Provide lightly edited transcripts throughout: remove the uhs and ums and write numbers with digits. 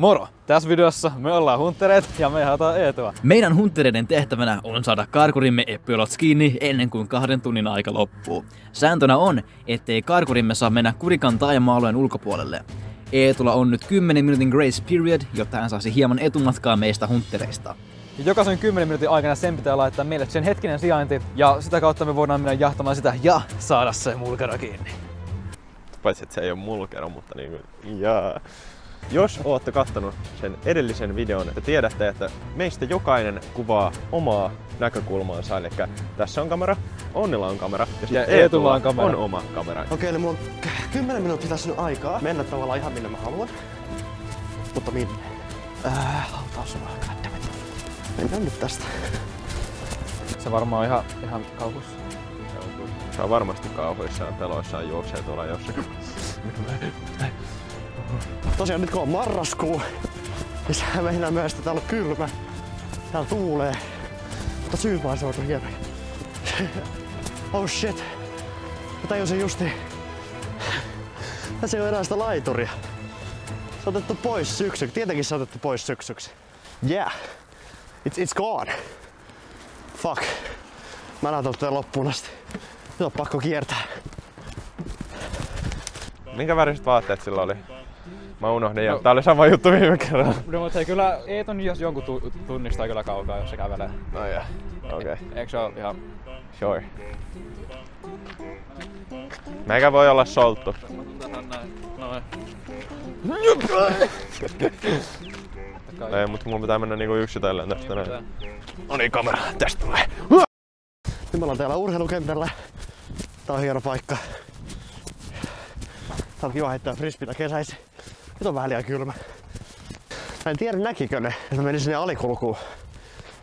Moro! Tässä videossa me ollaan hunttereet ja me haetaan Eetua. Meidän hunttereiden tehtävänä on saada karkurimme eppylot kiinni ennen kuin 2 tunnin aika loppuu. Sääntönä on, ettei karkurimme saa mennä Kurikan taajama-alueen ulkopuolelle. Eetulla on nyt 10 minuutin grace period, jotta hän saisi hieman etumatkaa meistä hunttereista. Ja jokaisen 10 minuutin aikana sen pitää laittaa meille sen hetkinen sijainti ja sitä kautta me voidaan mennä jahtamaan sitä ja saada se mulkero kiinni. Paitsi että se ei ole mulkero, mutta niinku jaa. Jos ootte kattonut sen edellisen videon, te tiedätte, että meistä jokainen kuvaa omaa näkökulmaansa. Eli tässä on kamera, Onnilla on kamera ja Eetulla on oma kamera. Okei, eli mulla on 10 minuuttia tässä nyt aikaa mennä tavallaan ihan minne mä haluan. Mutta minne? Hautausmaa. Mennään nyt tästä. Se varmaan on ihan kauhuissa. Se on varmasti kauhuissaan, peloissaan, juoksee tuolla jossakin. Tosiaan nyt kun on marraskuu, niin sehän meinaa myös, että täällä on kylmä. Täällä tuulee. Mutta syysmaisemat on hienoja. Oh shit. Mä tajusin justiin. Tässä ei oo enää sitä laituria. Se on otettu pois syksyksi. Tietenkin se on otettu pois syksyksi. Yeah. It's gone. Fuck. Mä en ajatellut tätä loppuun asti. Nyt on pakko kiertää. Minkä väriset vaatteet sillä oli? Mä unohdin ja tää oli sama juttu viime kerralla. No mutta hei, kyllä Eeton jos jonkun tunnistaa kyllä kaukaa, jos se kävelee. No jää. Okei. Eikö se oo ihan... Sure. Meikä voi olla solttu. Noin. Ei, mutta mulla pitää mennä niinku yksitellen tästä näin. Noniin kamera, tästä tulee. Nyt me ollaan täällä urheilukentällä. Tää on hieno paikka. Tää on kiva heittää frisbeetä kesäisin. Nyt on vähän liian kylmä. Mä en tiedä näkikö ne, että mä menin sinne alikulkuun.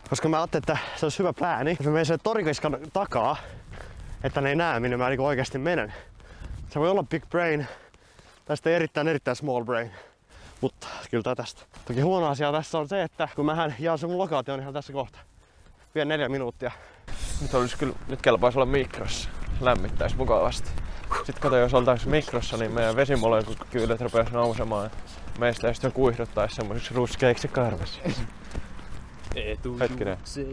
Koska mä ajattelin, että se olisi hyvä plääni. Jos mä menen sen torikiskan takaa, että ne ei näe minne mä niinku oikeasti menen. Se voi olla big brain. Tai sitten erittäin small brain. Mutta kyllä tää tästä. Toki huono asia tässä on se, että kun mähän jaan sun lokaation ihan tässä kohta. Vielä 4 minuuttia. Nyt kelpaisi olla mikrossa. Lämmittäis mukavasti. Sitten kato, jos oltais mikrossa, niin meidän vesimolekyylit rupeais nousemaan. Meistä ei sitten kuihduttais semmosiksi ruskeiksi karvasi. Hetkinen. Se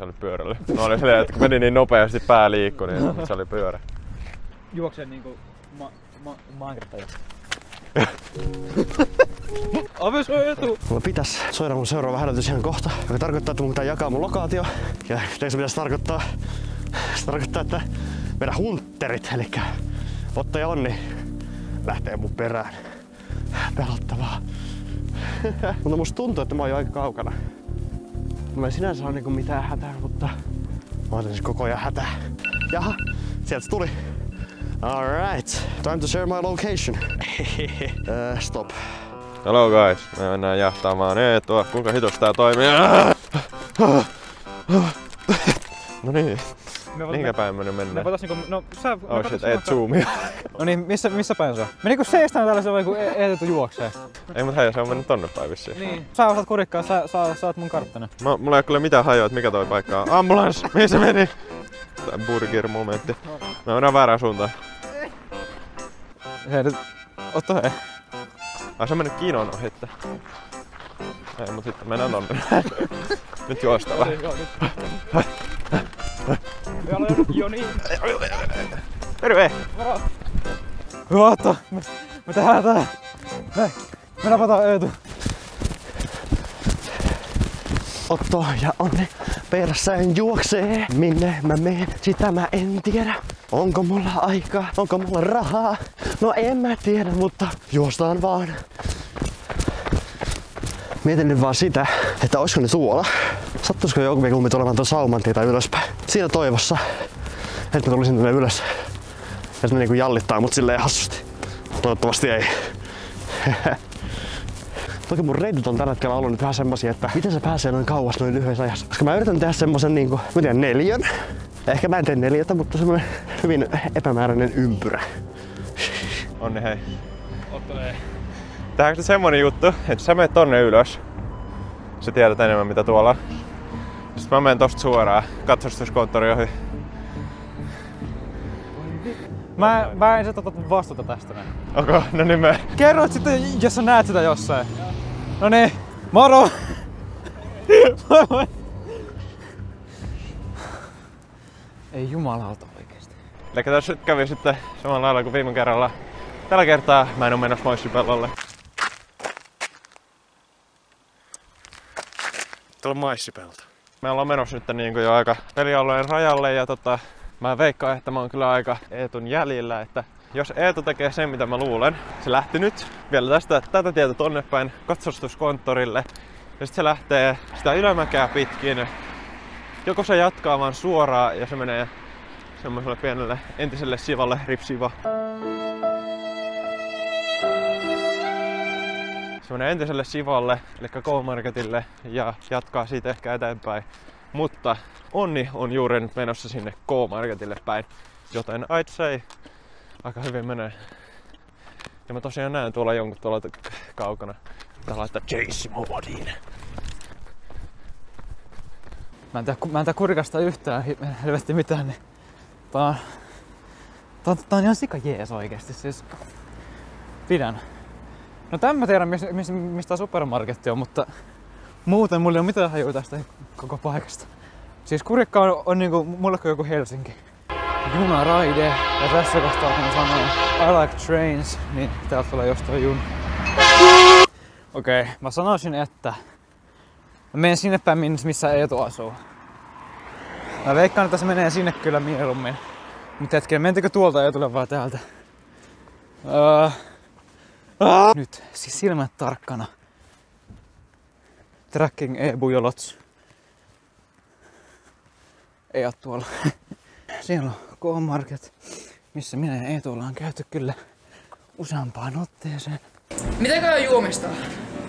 oli pyörällä. No oli silleen, että kun meni niin nopeasti pää liikkui, niin se oli pyörä. Juoksee niinku maankäyttäjä. Ave se on Eetu! Mulla pitäis soida mun seuraava hälytys ihan kohta, joka tarkoittaa, että mun pitää jakaa mun lokaatio. Ja se pitäisi tarkoittaa? Se tarkoittaa, että meidän huntterit, eli Otto ja Onni, lähtee mun perään. Pelottavaa. Mutta musta tuntuu, että mä oon jo aika kaukana. Mä en sinänsä ole niinku mitään hätää, mutta mä oon siis koko ajan hätää. Jaha, sieltä se tuli. Alright, time to share my location. Stop. Hello guys, me mennään jahtaamaan Eetua. Kuinka hitos tää toimii? No niin. Mihinkä päin me nyt mennään? Me voitais niinku, no sä... Oh shit, ei zoomia. No niin, missä päin se on? Me niinku seistään tällaisen vai kun Eetu juoksee. Ei mut hei, se on mennyt tonne päin vissiin. Niin. Sä osaat Kurikkaa, sä oot mun karttana. Mulla ei oo kyllä mitään hajoa, että mikä toi paikka on. Ambulans! Mihin se meni? Tää burger-momentti. Me mennään väärään suuntaan. Hei nyt, Otto hei. Se on mennyt Kinon ohitte. Ei mut sitten mennään tonne. Nyt juostaa vähän. Jo niin. Terve! Hyvä Otto, me tehdään tää. Me napataan Eetu. Otto ja Onni perässään juoksee. Minne mä menen, sitä mä en tiedä. Onko mulla aikaa? Onko mulla rahaa? No en mä tiedä, mutta juostaan vaan. Mietin nyt vaan sitä, että olisiko ne tuolla. Sattuisiko joku kummi tulemaan tuon Saumantietä ylöspäin. Siinä toivossa, että mä tulisin tänne ylös. Ja se niinku jallittaa mut silleen hassusti. Toivottavasti ei. Toki mun reitit on tällä hetkellä ollut nyt vähän semmosia, että miten se pääsee noin kauas noin lyhyessä ajassa. Koska mä yritän tehdä semmosen niinku, mä tiedän 4. Ehkä mä en tee 4, mutta semmonen hyvin epämääräinen ympyrä. Onni hei. Otto ei. Tehdäänkö nyt semmonen juttu, että sä menet tonne ylös. Sä tiedät enemmän mitä tuolla on. Sitten mä menen tosta suoraan katsastuskonttori ohi. Mä en ota vastuuta tästä näin. Okei, no niin me... Kerroit sitten, jos sä näet sitä jossain. No niin, moro! Ei jumalauta oikeesti. Eli tässä nyt kävi sitten samalla lailla kuin viime kerralla. Tällä kertaa mä en oo menossa maissipellolle. Tuolla maissipelto. Me ollaan menossa nyt niin kuin jo aika pelialueen rajalle ja mä veikkaan, että mä oon kyllä aika Eetun jäljillä, että jos Eetu tekee sen mitä mä luulen, se lähti nyt vielä tätä tietä tonne päin katsastuskonttorille ja sit se lähtee sitä ylämäkeä pitkin. Joko se jatkaa vaan suoraan ja se menee semmoiselle pienelle entiselle sivalle, ripsiva. Se menee entiselle sivalle, eli K-Marketille ja jatkaa siitä ehkä eteenpäin. Mutta Onni on juuri nyt menossa sinne K-Marketille päin, joten I'd say aika hyvin menee. Ja mä tosiaan näen tuolla jonkun tuolla kaukana. Pitää laittaa Chase moodiin. Mä en tiedä kurikasta yhtään helvetti mitään, niin tää on ihan sika jees oikeesti, siis pidän. No tän mä tiedän mistä supermarketti on, mutta muuten mulla ei oo mitään hajua tästä koko paikasta. Siis Kurikka on niinku mulle joku Helsinki. Junaraide, ja tässä kohtaa kun sanoo I like trains, niin täältä tulee jostain juna. Okei, mä sanoisin, että mä menen sinne päin missä Eetu asuu. Mä veikkaan, että se menee sinne kyllä mieluummin. Mut hetkinen, mentikö tuolta Eetulle vai täältä? Nyt, siis silmät tarkkana. Tracking e-bujolots. Ei oo tuolla. Siellä on K-Market, missä minä ja Eetu ollaan käyty kyllä useampaan otteeseen. Mitäkö juomista?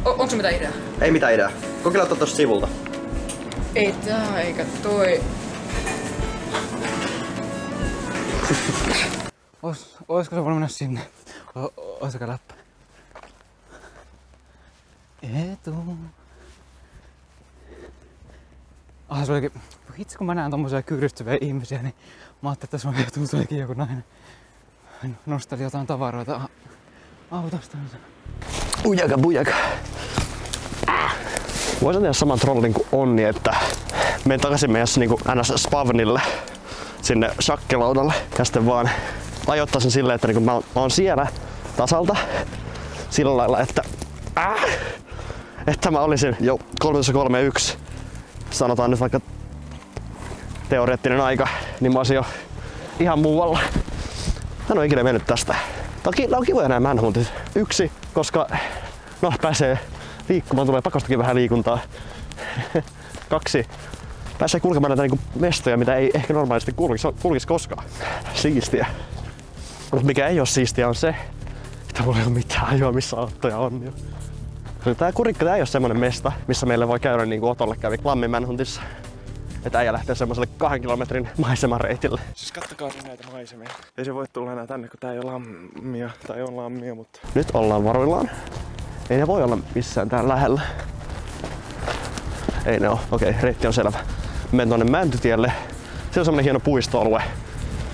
Onko se mitään ideaa? Ei mitään ideaa. Kokeilla ottaa tosta sivulta. Ei tää eikä toi. Oisko se voinut mennä sinne? Oisakaa läppä. Eetu. Se olikin... Hitsi kun mä näen tommosia kyyristyviä ihmisiä, niin mä ajattelin, että se on Eetu joku nainen. Nosteli jotain tavaroita autostansa. Ujaka bujaka. Voisin tehdä saman trollin kuin Onni, että menen takaisin meidän niinku NS-spavnille sinne shakkelaudalle ja sitten vaan ajoittaisin silleen, että niinku mä oon siellä tasalta sillä lailla, että mä olisin jo 13.31, sanotaan nyt vaikka teoreettinen aika, niin mä olisin jo ihan muualla. Mä en oo ikinä mennyt tästä. Tää on kivoja nää manhuntit. 1, koska no pääsee liikkumaan, tulee pakostakin vähän liikuntaa. 2, pääsee kulkemaan näitä niinku mestoja, mitä ei ehkä normaalisti kulkisi koskaan. Siistiä. Mutta mikä ei oo siistiä on se, että mulla ei oo mitään ajoa, missä autoja on jo. Tää Kurikka, tää ei oo semmonen mesta, missä meille voi käydä niinku Otolle kävi Lammin manhuntissa. Että äijä lähtee semmoselle 2 kilometrin maisemareitille. Siis kattokaa näitä maisemia. Ei se voi tulla enää tänne, kun tää ei oo lammia. Tai on lammia, mutta... Nyt ollaan varuillaan. Ei ne voi olla missään täällä lähellä. Ei ne oo. Okei, reitti on selvä. Menen tonne Mäntytielle. Siellä on semmonen hieno puistoalue.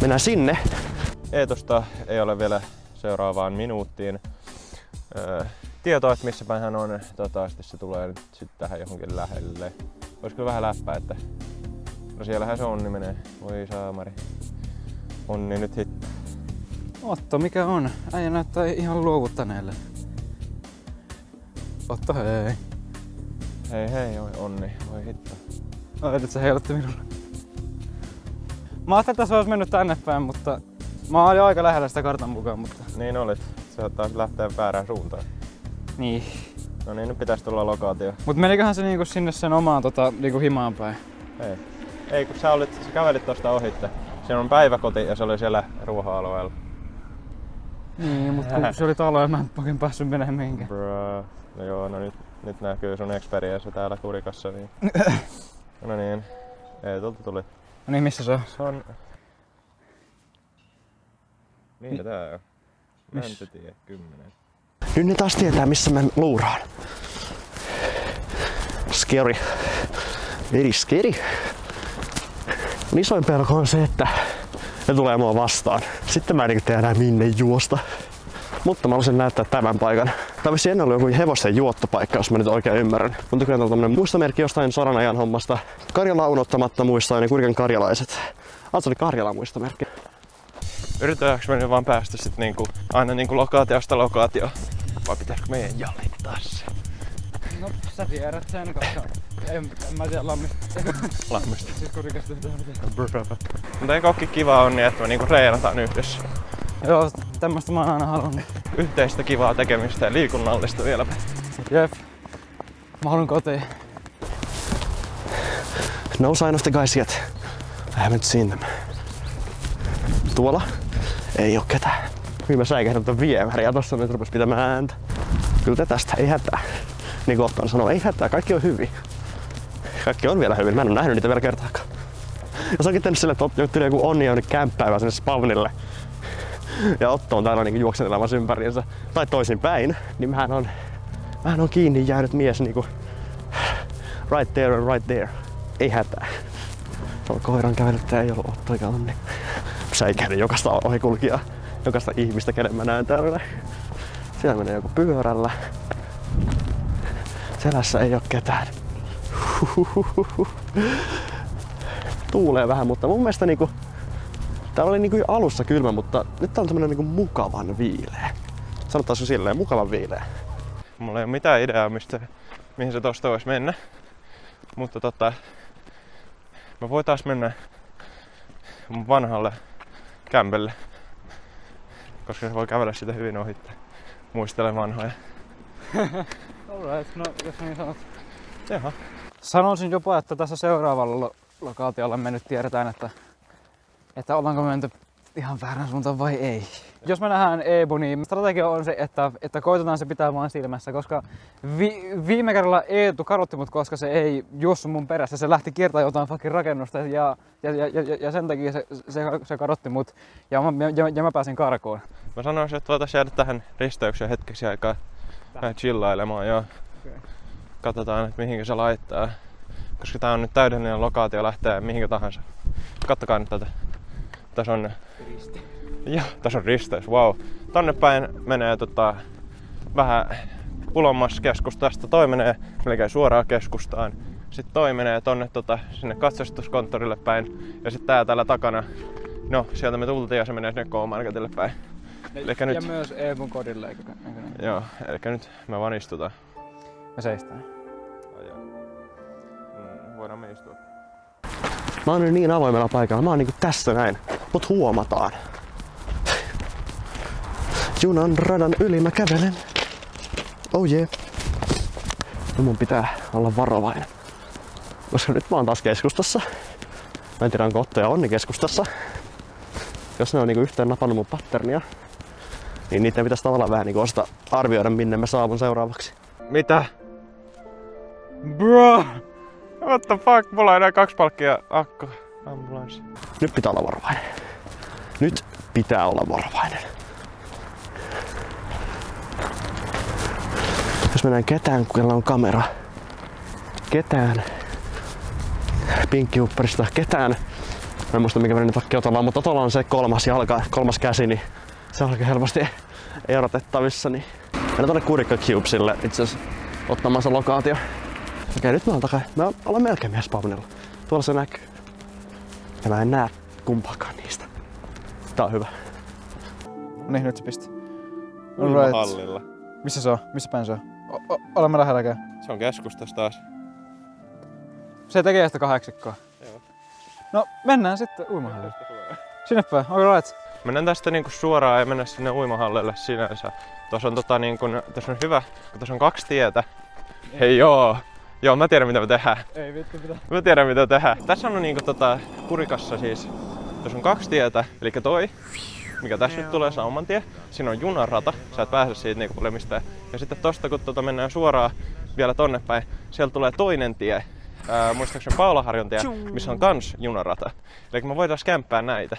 Mennään sinne. Eetosta ei ole vielä seuraavaan minuuttiin tietoa, että missä päin hän on. Toivottavasti se tulee nyt sit tähän johonkin lähelle. Ois kyllä vähän läppää, että... No siellähän se Onni menee. Voi saamari. Onni nyt hitto. Otto, mikä on? Äijä näyttää ihan luovuttaneelle. Otto, hei. Hei, oi Onni. Voi hitto. Nyt sä heilutti minulle. Mä ajattelin, että se olisi mennyt tänne päin, mutta... Mä olin aika lähellä sitä kartan mukaan, mutta... Niin olit. Se taas lähtee väärään suuntaan. Niin. No niin, nyt pitäis tulla lokaatio. Mut meniköhän se niinku sinne sen omaan niinku himaan päin? Ei, kun sä kävelit tosta ohitte. Siinä on päiväkoti ja se oli siellä ruoha-alueella. Niin, mutta kun se oli talo ja mä en oikein päässyt menemään mihinkään. Bro. No joo, no nyt näkyy sun experience täällä Kurikassa, niin... No niin, ei tulta tuli. No niin, missä se on? Se on... Niin, tää on. Mäntytie 10. Nyt ne taas tietää, missä mä luuraan. Scary. Very scary. Isoin pelko on se, että Ne tulee mua vastaan. Sitten mä en niinku tiedä minne juosta. Mutta mä haluaisin näyttää tämän paikan. Tää vissi ennen ollut joku hevosten juottopaikka, jos mä nyt oikein ymmärrän. Mutta kyllä on tämmönen muistomerkki jostain sodan ajan hommasta. Karjala unohtamatta muistoin ja Kurikan karjalaiset. Se oli Karjalan muistomerkki. Yritetäänkö me nyt vaan päästä sit niinku aina niinku lokaatiosta lokaatioon? Vai pitäisikö meidän jalittaa se? No sä tiedät sen, koska en mä tiedä lammista. Lammista. Siis Kurikasta Mutta eikö ookin kiva on niin, että me niinku treenataan yhdessä? Joo, tämmöstä mä oon aina halunnut. Yhteistä kivaa tekemistä ja liikunnallista vieläpä. Jep. Mä haluun kotiin. No sign of the guys yet. I haven't seen them. Tuolla ei oo ketään. Kyllä mä säikähdän ton viemäri ja tossa nyt rupes pitämään ääntä. Kyllä tästä ei hätää. Niin kuin Otton sanoo, ei hätää, kaikki on hyvin. Kaikki on vielä hyvin, mä en oo nähnyt niitä vielä kertaakaan. Ja se onkin tehnyt sille, että tuli joku onni jonnekin kämppäivä sinne spawnille. Ja Otto on täällä niinku juoksentelemassa ympäriinsä. Tai toisinpäin, niin mähän on kiinni jäänyt mies niinku right there and right there. Ei hätää. Tuolla koiran kävelyttäjä ei ollut Otto eikä Onni. Säikähdin jokaista ohikulkijaa, jokaista ihmistä, kenen mä näen täällä. Siellä menee joku pyörällä. Selässä ei oo ketään. Tuulee vähän, mutta mun mielestä niinku täällä oli niinku jo alussa kylmä, mutta nyt tää on tämmönen niinku mukavan viileä. Sanottaisiko silleen, mukavan viileä. Mulla ei oo mitään ideaa, mihin se tosta vois mennä. Mutta me voitais mennä mun vanhalle kämpelle. Koska se voi kävellä sitä hyvin ohitte. Muistele vanhoja. Alright, no jos niin sanot. Jaha. Sanoisin jopa, että tässä seuraavalla lokaatiolla me nyt tiedetään, että ollaanko me menty ihan väärän suuntaan vai ei. Jos me nähdään Ebu, niin strategia on se, että koitetaan se pitää vaan silmässä, koska viime kerralla Eetu karotti mut, koska se ei juossut mun perässä. Se lähti kiertämään jotain fucking rakennusta ja sen takia se karotti mut ja mä pääsin karkuun. Mä sanoisin, että voitais jäädä tähän risteykseen hetkeksi aikaa chillailemaan, joo. Okay. Katsotaan, että mihinkä se laittaa. Koska tää on nyt täydellinen lokaatio lähteä mihinkä tahansa. Kattokaa nyt tätä. Tässä on ja tässä on risteys, wow. Tonne päin menee vähän ulommas keskustasta. Toi menee melkein suoraan keskustaan. Sitten toi menee tonne sinne katsastuskonttorille päin. Ja sitten tää täällä takana. No, sieltä me tultiin ja se menee sinne K-Marketille päin. Ja nyt myös Ebun kodille, eikö niin? Joo, elikkä nyt me vaan istutaan. Me seistään. Voidaan me istua. Mä oon nyt niin avoimella paikalla, mä oon niinku tässä näin. Mut huomataan. Junan radan yli mä kävelen. Oh yeah. No mun pitää olla varovainen. Koska nyt mä oon taas keskustassa. Mä en tiedä onko Otto ja Onni keskustassa. Jos ne on niinku yhteen napannut mun patternia, niin niitä pitäisi tavallaan vähän niinku arvioida minne mä saavun seuraavaksi. Mitä? Bro! What the fuck? Mulla on enää 2 palkkia akku. Ambulanssi. Nyt pitää olla varovainen. Nyt pitää olla varovainen. Jos mä näen ketään, kellä on kamera. Ketään. Pinkkiupperista. Ketään. Mä en muista mikä värinen takki Otolla on, mutta Otolla on se 3. jalka, 3. käsi, niin se on aika helposti erotettavissa. Niin. Mennään tonne Kurikka Cubesille itse asiassa ottamaan se lokaatio. Okei, nyt mä oon takaisin. Mä olen melkein meidän spawnilla. Tuolla se näkyy. Ja mä en näe kumpaakaan niistä. Tää on hyvä. Niin, nyt se pisti. Uimahallilla. Missä se on? Missä päin se on? Olemme lähelläkään. Se on keskustassa taas. Se tekee sitä 8. Joo. No, mennään sitten uimahallille. Sinne päin, alright. Mennään tästä niinku suoraan ja mennä sinne uimahallille sinänsä. Tuossa on tässä on hyvä, kun tuossa on 2 tietä. Hei joo! Joo, mä tiedän mitä me tehdään. Ei vittu mitä. Mä tiedän mitä tehdään. Tässä on niinku Kurikassa siis, tuossa on 2 tietä, eli toi, mikä tässä nyt tulee, Saumantie. Siinä on junarata, sä et pääse siitä niinku mistään. Ja sitten tosta kun mennään suoraan vielä tonne päin, sieltä tulee toinen tie. Muistaakseni Paulaharjun tie, missä on kans junarata. Eli me voidaan kämppää näitä.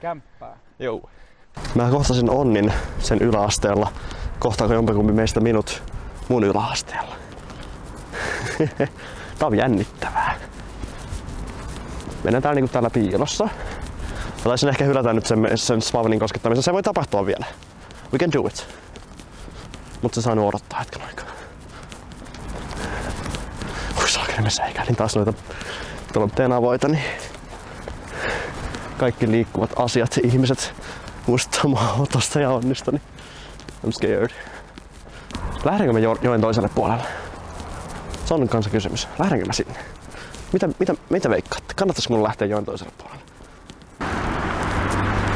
Kämppää. Joo. Mä kohtasin Onnin sen yläasteella. Kohtaako jompikumpi meistä minut mun yläasteella? Tää on jännittävää. Mennään täällä niinku täällä piilossa. Mä taisin ehkä hylätä nyt sen spawnin koskettamisen. Se voi tapahtua vielä. We can do it. Mut se saa nyt odottaa hetken aikaa. Saakeli, mä säikäilin taas noita tenavoita, niin kaikki liikkuvat asiat, ihmiset muistamaan otosta ja onnista, niin I'm scared. Lähdenkö mä joen toiselle puolelle? Se on kanssa kysymys. Lähdenkö mä sinne? Mitä veikkaatte? Kannattaisiko mun lähteä joen toiselle puolelle?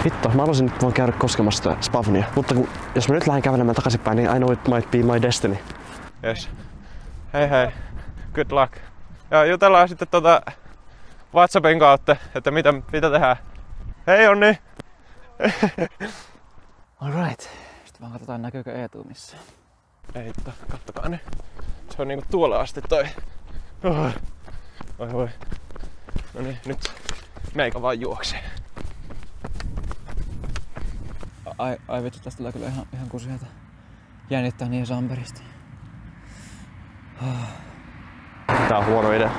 Hitto, mä haluaisin nyt vaan käydä koskemassa sitä spawnia. Mutta jos mä nyt lähden kävelemään takaisinpäin, niin I know it might be my destiny. Yes. Hei. Good luck. Ja jutellaan sitten WhatsAppin kautta, että mitä tehdään. Hei Onni! Alright. Sitten vaan katsotaan näkyykö Eetu missään. Ei, kattokaa ne. Se on niinku tuolla asti toi. Voi. No niin, nyt meikä vaan juoksee. Ai vittu, tästä tulee kyllä ihan kusiata. Jännittää niin samperista. Tää on huono idea.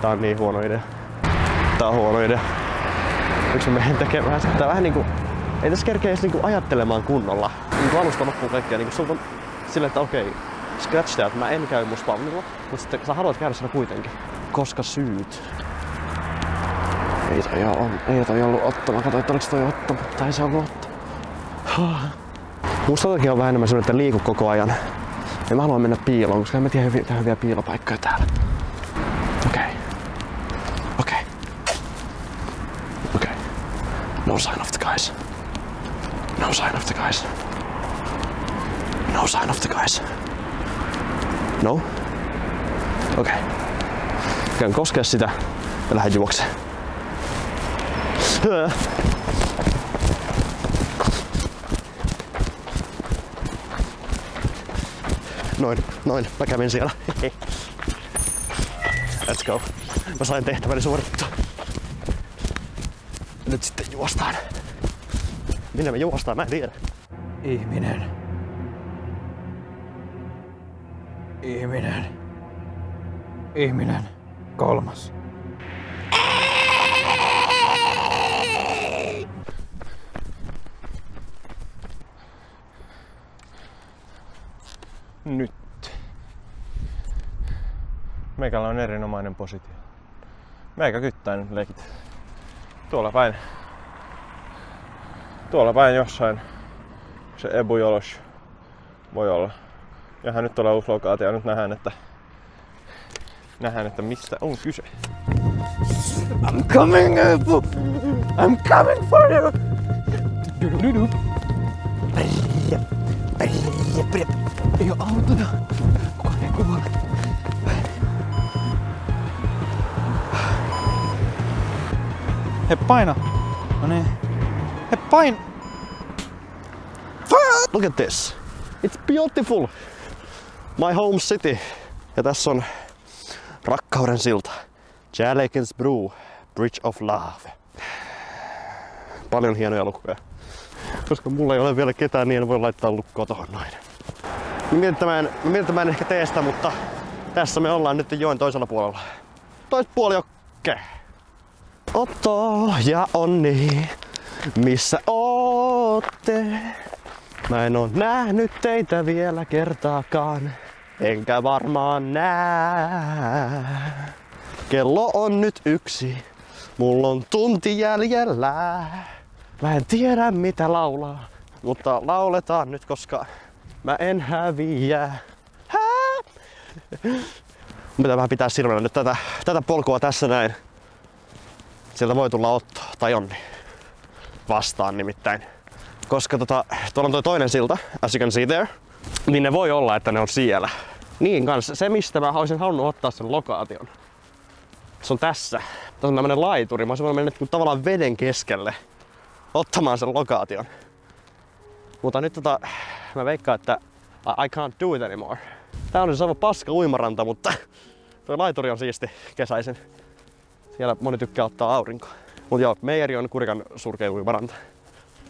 Tää on niin huono idea. Tää on huono idea. Yksi mä menen tekemään sitä vähän niinku... Ei tässä kerkeä edes niinku ajattelemaan kunnolla. Niinku alusta loppuun kaikkea. Niinku sulta on silleen, että okei, scratch that, mä en käy mun spawnilla. Mut sitten sä haluat käydä siellä kuitenkin. Koska syyt. Ei toi ollut Otto. Mä katsoin, että oliks toi Otto, mutta ei se ollut Otto. Musta totakin on vähän enemmän semmonen, että liiku koko ajan. Ja mä haluan mennä piiloon, koska en mä tiedä hyviä piilopaikkoja täällä. Okei. No sign of the guys. No sign of the guys. No sign of the guys. No? Okei. Käyn koskea sitä ja lähden juokseen. Noin. Mä kävin siellä. Let's go. Mä sain tehtäväni suoritettua. Nyt sitten juostaan. Minne me juostaan? Mä en tiedä. Ihminen. 3. Nyt. Meikällä on erinomainen positio. Meikä kyttää nyt leikit. Tuolla päin jossain se Ebu Jolos voi olla. Jahan nyt ollaan uusi lokaatio ja nyt nähdään, että mistä on kyse. I'm coming, Ebu! I'm coming for you! Ei oo autona. Kukaan ei kuole. He paina. No niin. He paina. Look at this. It's beautiful. My home city. Ja tässä on rakkauden silta. Kärlekens bro. Bridge of love. Paljon hienoja lukuja. Koska mulla ei ole vielä ketään, niin en voi laittaa lukkoa tohon noin. Mä mietin, että mä en ehkä tee sitä, mutta tässä me ollaan nyt joen toisella puolella. Toiset puoli okke. Otto ja Onni, missä ootte? Mä en oo nähnyt teitä vielä kertaakaan, enkä varmaan näe. Kello on nyt 1, mulla on tunti jäljellä. Mä en tiedä mitä laulaa, mutta lauletaan nyt, koska mä en häviä. Mun pitää vähän pitää silmällä nyt tätä polkua tässä näin. Sieltä voi tulla Otto tai Onni vastaan nimittäin. Koska tuolla on toi toinen silta, as you can see there, niin ne voi olla, että ne on siellä. Niin kanssa, se mistä mä olisin halunnut ottaa sen lokaation. Se on tässä. Tässä on tämmönen laituri. Mä olisin voinut mennä tavallaan veden keskelle ottamaan sen lokaation. Mutta nyt mä veikkaan, että I can't do it anymore. Tää on siis aivan paska uimaranta, mutta tuo laituri on siisti kesäisin. Siellä moni tykkää ottaa aurinkoa. Mut joo, Meijeri on Kurikan surkea uimaranta.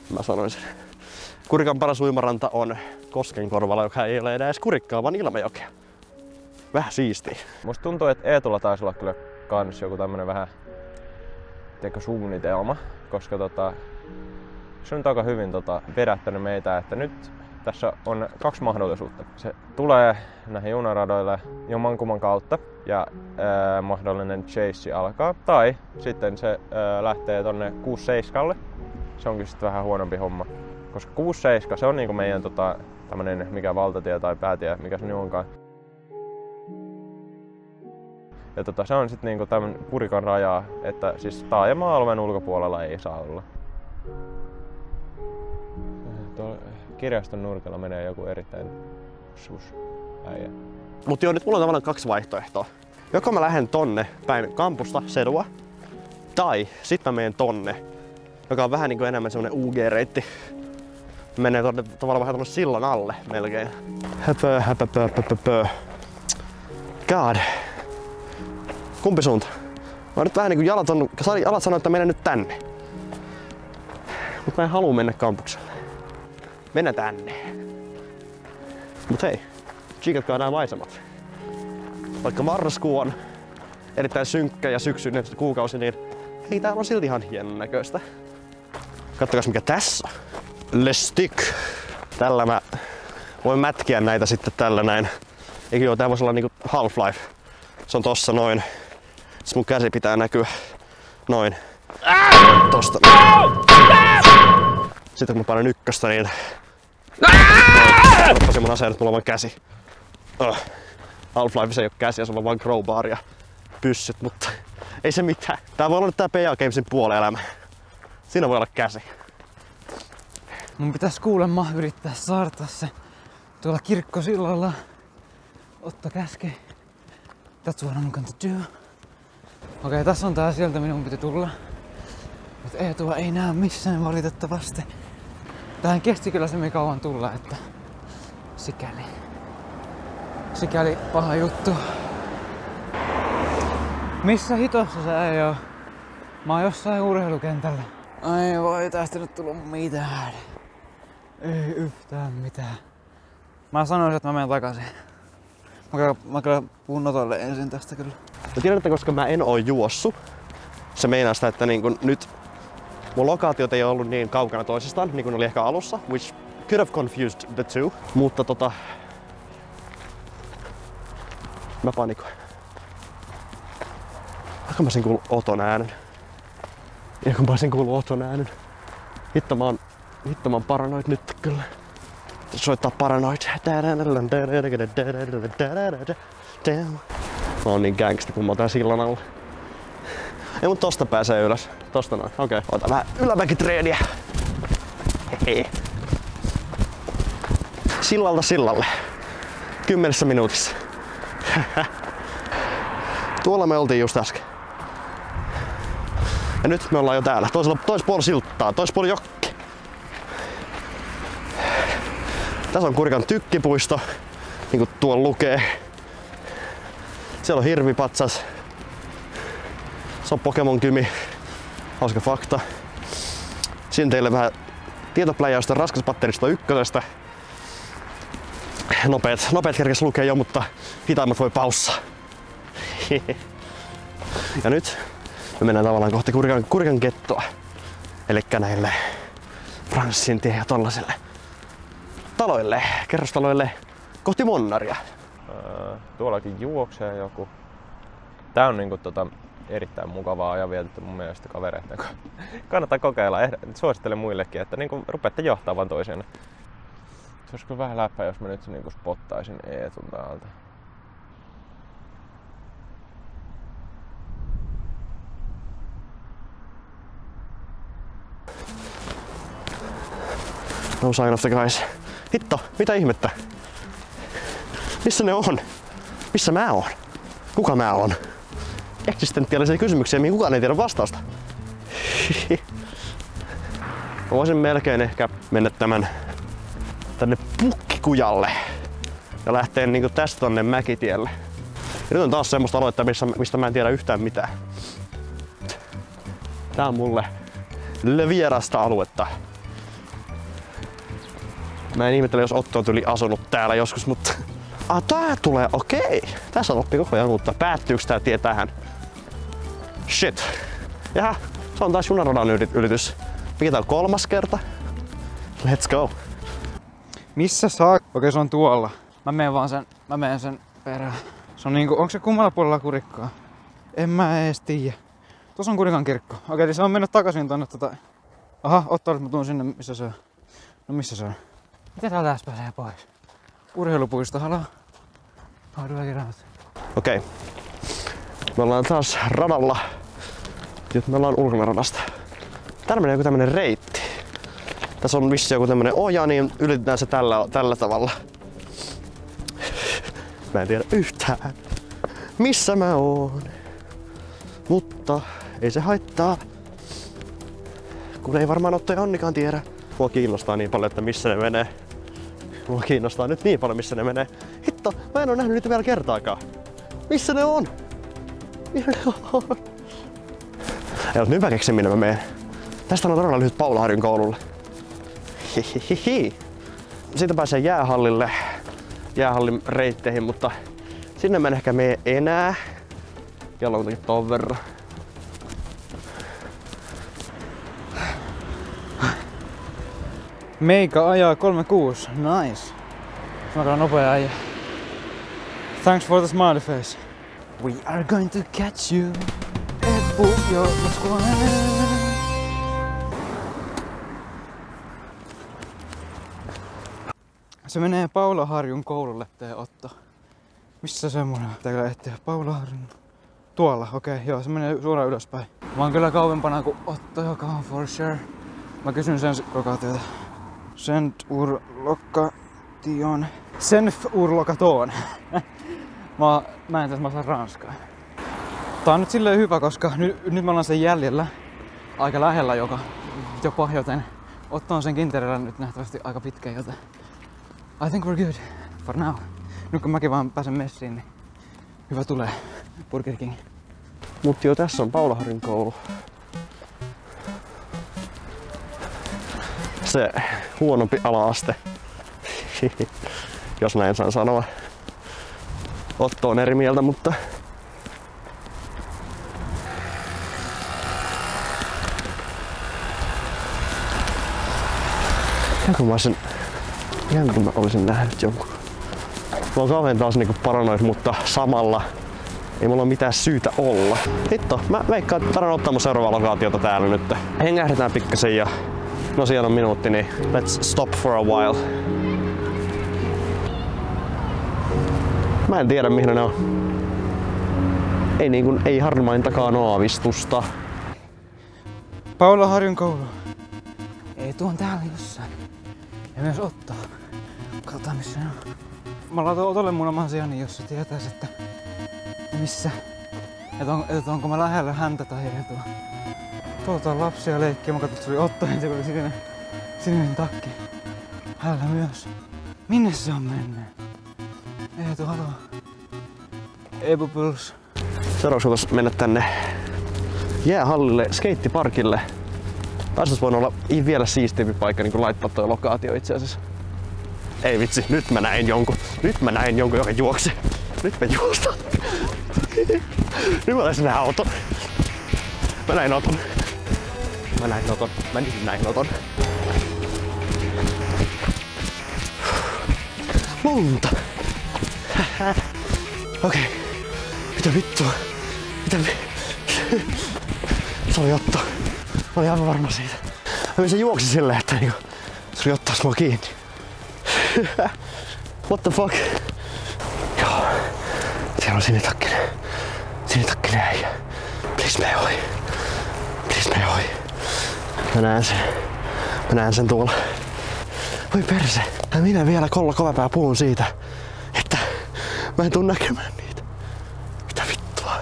Mä sanoisin. Kurikan paras uimaranta on Koskenkorvalla, joka ei ole edes Kurikkaa, vaan Ilmajokea. Vähän siistiä. Musta tuntuu, että Eetulla taisi olla kyllä kans joku tämmönen vähän suunnitelma, koska se on aika hyvin vedättänyt meitä, että nyt tässä on 2 mahdollisuutta. Se tulee näihin junaradoille jommankumman kautta ja mahdollinen chase alkaa. Tai sitten se lähtee tonne 6-7. Se onkin sitten vähän huonompi homma. Koska 6-7 se on niinku meidän tämmönen mikä valtatie tai päätie, mikä se nyt onkaan. Ja se on sitten niinku tämän Kurikan rajaa, että siis taajama-alueen ulkopuolella ei saa olla. Tuolla kirjaston nurkalla menee joku erittäin äijä. Mut joo, nyt mulla on tavallaan 2 vaihtoehtoa. Joko mä lähden tonne päin kampusta, sedua, tai sit mä menen tonne, joka on vähän niinku enemmän semmonen UG-reitti. Menee tavallaan vähän tonne sillan alle melkein. Höpö. God. Kumpi suunta? Mä oon nyt vähän niinku jalat sanoo, että mene nyt tänne. Mut mä en halua mennä kampukselle. Mennä tänne. Mut hei, tsiikatkaa nää maisemat. Vaikka marraskuu on erittäin synkkä ja syksyinen kuukausi, niin hei, täällä on silti ihan hienon näköistä. Kattokas mikä tässä on. Le stick. Tällä mä voin mätkiä näitä sitten tällä näin. Eikö joo, tää voisi olla niinku Half-Life. Se on tossa noin. Sitten mun käsi pitää näkyä noin. Tosta. Sitten kun mä panen 1, niin ottaisin mun aseen, että mulla on vain käsi. Half-Life ei oo käsiä, sulla on vain crowbar ja pyssyt, mutta ei se mitään. Tää voi olla tää PA Gamesin puolielämä. Siinä voi olla käsi. Mun pitäis kuulemma yrittää saada se tuolla kirkkosillalla. Otto käski. That's what I'm going to do. Okei, tässä on tää sieltä minun piti tulla. Mut Eetua ei näe missään valitettavasti. Tähän kesti kyllä se kauan tulla, että sikäli paha juttu. Missä hitossa se ei oo? Mä oon jossain urheilukentällä. Ai voi, tästä nyt tullut mitään. Ei yhtään mitään. Mä sanoisin, että mä menen takaisin. Mä kyllä puhun Otolle ensin tästä kyllä. Mä tiedän, että koska mä en oo juossut, se meinaa sitä, että niin kun nyt mun lokaatiot ei ollut niin kaukana toisistaan, niin kuin oli ehkä alussa, which could have confused the two. Mutta mä panikoin. Aika mä sen kuullut Oton äänen. Ja kun mä sen kuullut Oton äänen. Hitto mä oon paranoid nyt kyllä. Soittaa paranoid. Mä oon niin gangsta kun mä oon tää sillan alla. Ei mut tosta pääsee ylös. Tosta noin. Okei. Ota vähän ylämäkitreeniä. Hehe. Sillalta sillalle. 10 minuutissa. Tuolla me oltiin just äsken. Ja nyt me ollaan jo täällä. Toispuoli siltaa. Toispuoli jokki. Tässä on Kurikan tykkipuisto. Niinku tuolla lukee. Siellä on hirvipatsas. Se on Pokemon Kymi. Hauska fakta. Siinä teille vähän tietopläjäystä raskaspatterista 1. Nopeet kerkes lukee jo, mutta hitaimmat voi paussaa. Ja nyt me mennään tavallaan kohti Kurikan gettoa. Elikkä näille Franssin tie ja tollaselle taloille, kerrostaloille kohti Monnaria. Tuollakin juoksee joku. Tää on niinku erittäin mukavaa ajanvietettä mun mielestä kavereiden. Kannattaa kokeilla. Suosittelen muillekin, että niinku rupeatte johtaa vaan toiseen. Se olisi kyllä vähän läppä, jos mä nyt niinku spottaisin Eetun täältä. No sign of the guys. Hitto, mitä ihmettä? Missä ne on? Missä mä oon? Kuka mä oon? Eksistentiaalisia kysymyksiä, mihin kukaan ei tiedä vastausta. Mä voisin melkein ehkä mennä tänne Pukkikujalle ja lähteä niinku tästä tonne Mäkitielle. Ja nyt on taas semmoista aloittaa, mistä mä en tiedä yhtään mitään. Tää on mulle vierasta aluetta. Mä en ihmettele, jos Otto on yli asunut täällä joskus, mutta... tää tulee, okei. Tässä on oppi koko ajan, mutta päättyykö tää tie tähän? Shit. Jaha, Se on taas junaradan ylitys. Mikä tää on 3. kerta? Let's go! Missä saa? Okei, se on tuolla. Mä menen sen perään. Se on niinku, onko se kummalla puolella Kurikkaa? En mä ees tiiä. Tuossa on Kurikan kirkko. Okei, eli se on mennyt takaisin tonne Aha, Otto, mä tuun sinne, missä se on. No missä se on? Miten täältä tästä pääsee pois? Urheilupuisto, haloo? How do I get out? Okei. Me ollaan taas radalla. Nyt me ollaan ulkomaanradasta. Täällä menee joku tämmönen reitti. Tässä on vissi joku tämmönen oja, niin ylitetään se tällä tavalla. Mä en tiedä yhtään, missä mä oon. Mutta ei se haittaa. Kun ei varmaan Otto ja Annikaan tiedä. Mua kiinnostaa niin paljon, että missä ne menee. Mua kiinnostaa nyt niin paljon, missä ne menee. Hitto, mä en oo nähnyt niitä vielä kertaakaan. Missä ne on? Missä ne on? Ei oo nyt mä keksin, minne mä menen. Tästä on todella lyhyt Paulaharjun koululle. Hihihihi. Siitä pääsee jäähallille. Jäähallin reitteihin, mutta sinne mä en ehkä mene enää. Kello on kuitenkin ton verran. Meikä ajaa 36. Nice. Mä oon nopea äijä. Thanks for the smiley face. We are going to catch you. Eppu, joo, let's go. Se menee Paulaharjun koululle, tee Otto. Missä se mun pitää etsiä? Paulaharjun. Tuolla, okei, joo, se menee suoraan ylöspäin. Mä oon kyllä kauempana kuin Otto, joka on for sure. Mä kysyn sen lokaatiota. Senf-ur-lokatoon. Mä en tässä osaa ranskaa. Tää on nyt silleen hyvä, koska nyt me ollaan sen jäljellä. Aika lähellä jopa, joten Otto on sen kinterellä nyt nähtävästi aika pitkä, joten I think we're good for now. Nyt kun mäkin vaan pääsen messiin, niin hyvä tulee. Burger King. Mut joo, tässä on Paulaharjun koulu. Se huonompi ala-aste. Jos näin saan sanoa. Otto on eri mieltä, mutta ihan kun mä olisin nähnyt jonkun. Mä oon kauhean taas niinku paranoid, mutta samalla ei mulla ole mitään syytä olla. Hitto, mä veikkaan, että tarvitsen ottaa mun seuraavaa lokaatiota täällä nyt. Hengähdetään pikkasen ja no siellä on minuutti, niin let's stop for a while. Mä en tiedä mihin ne on. Ei harmain takaan aavistusta. Paulaharjun koulu. Ei, tuo on täällä jossain. Ja myös Otto. Katsotaan missä ne on. Mä laitan Otolle munaman sijaan, jos se tietäis, että missä. Että onko mä lähellä häntä tai ei. Tuolta on lapsia leikkiä. Mä katsoin, että se oli Otto, niin se oli sininen takki. Hänellä myös. Minne se on mennyt? Eetu, haloo. Ebupuls. Seuraavaksi voitais mennä tänne jäähallille, skeittiparkille. Taisi voinut olla vielä siistiimpi paikka niin kuin laittaa toi lokaatio itse asiassa. Ei vitsi, nyt mä näin jonkun, joka juoksi. Nyt me juostaan. Nyt mä näin auton. Mä näin Oton. Mä näin Oton. Lunta. Okei. Mitä vittua? Se oli Otto. Mä olin aivan varma siitä. Se juoksi silleen, että niinku, se oli ottais mua kiinni. What the fuck? Joo. Siellä on sinitakkinen äijä. Please mene ohi. Mä näen sen tuolla. Voi perse. Minä vielä kovapää puhun siitä, että mä en tuu näkemään niitä. Mitä vittua?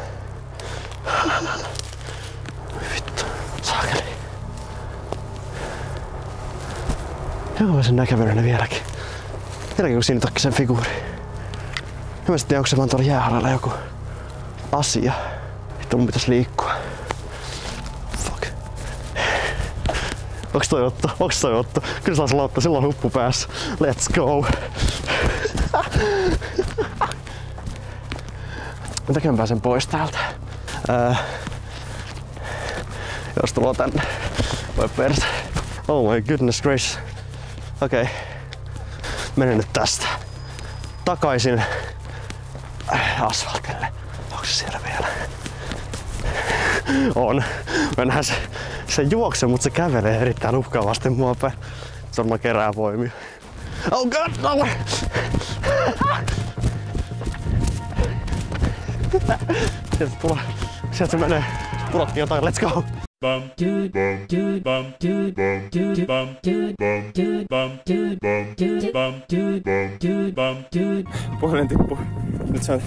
Vittu. Saakeli. Joku mä sen näkevänä ne vieläkin. Vieläkin kun sinitakkisen figuuri. Mä sitten onko se vaan tuolla jäähallilla joku asia. Vittu mun pitäis liikkua. Fuck. Onks toi Otto? Kyllä saa sillä Otto, silloin huppu päässä. Let's go! Mitäkö mä pääsen pois täältä? Jos tuloo tänne. Voi perse. Oh my goodness gracious. Okei. Menen nyt tästä. Takaisin asfaltille. Onko se siellä vielä? On. Mennään se juoksee, mutta se kävelee erittäin uhkaavasti mua päin. Se on kerää voimia. Oh god, no! Sieltä tulee. Sieltä se menee. Pulotkin jotain, let's go! Puhelin tippuu. Nyt se on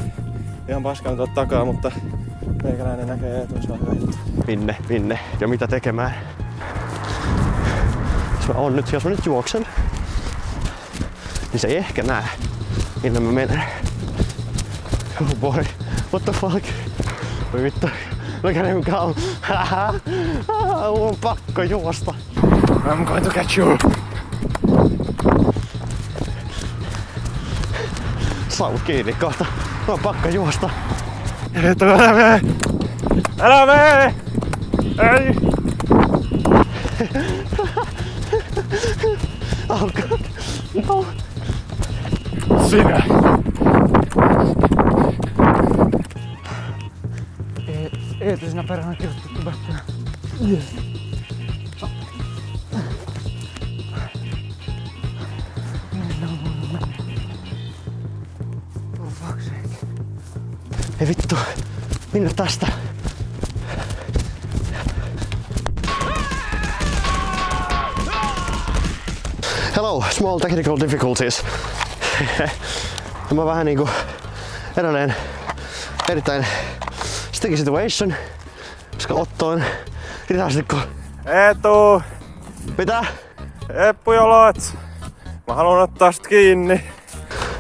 ihan paskaan tuolta takaa, mutta meikäläinen näkee Eetun, se on hyvä juttu. Minne ja mitä tekemään? Jos mä nyt juoksen, niin se ei ehkä näe, minne mä menen. Oh boy, what the fuck? Oi vittu, look at him go. Mun on pakko juosta. I'm going to catch you. Saavut kiinni kohta. Mun on pakko juosta. Eetu, älä mene! Älä mene! Ei! Oh god. No. Sinä! Eetu, sinä perhana kirjoittu tubettua. Oh fuck sake. Ei vittu, minne tästä? Hello, small technical difficulties. Mä vähän niinku edelleen erittäin sticky situation, koska Otto on ritastikko. Eetu! Mitä? Eppujolot! Mä haluan ottaa sit kiinni.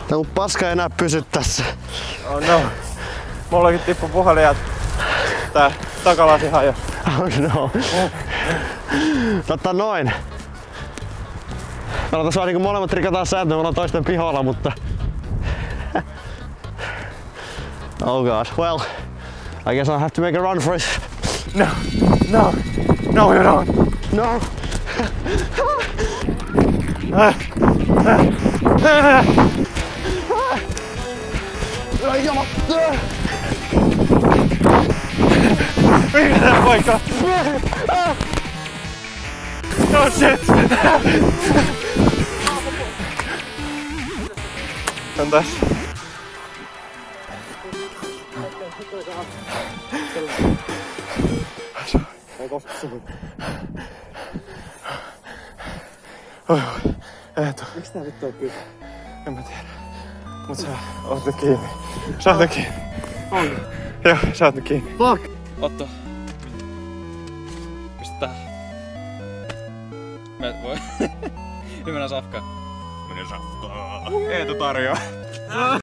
Tää mun paska ei enää pysy tässä. Oh no. Mullakin tippu puhelin ja tää takalasi hajo. Oh no. Noin. Me ollaan tässä niinku molemmat rikotaan sääntöä, me ollaan toisten pihoilla, mutta... Oh god, well... I guess I'll have to make a run for it. No, no, no you don't. No! Mikä tää poika? Oh shit! On tässä. Eetu. Miks tää vittu on kyse? En mä tiedä. Mut sä oot nyt kiinni. Sä oot nyt kiinni. On. Joo, sä oot nyt kiinni. Fuck! Otto. Pistä tähän. Mä voi. Nyt mennään safkaan. Mene safkaa. Eetu tarjoaa.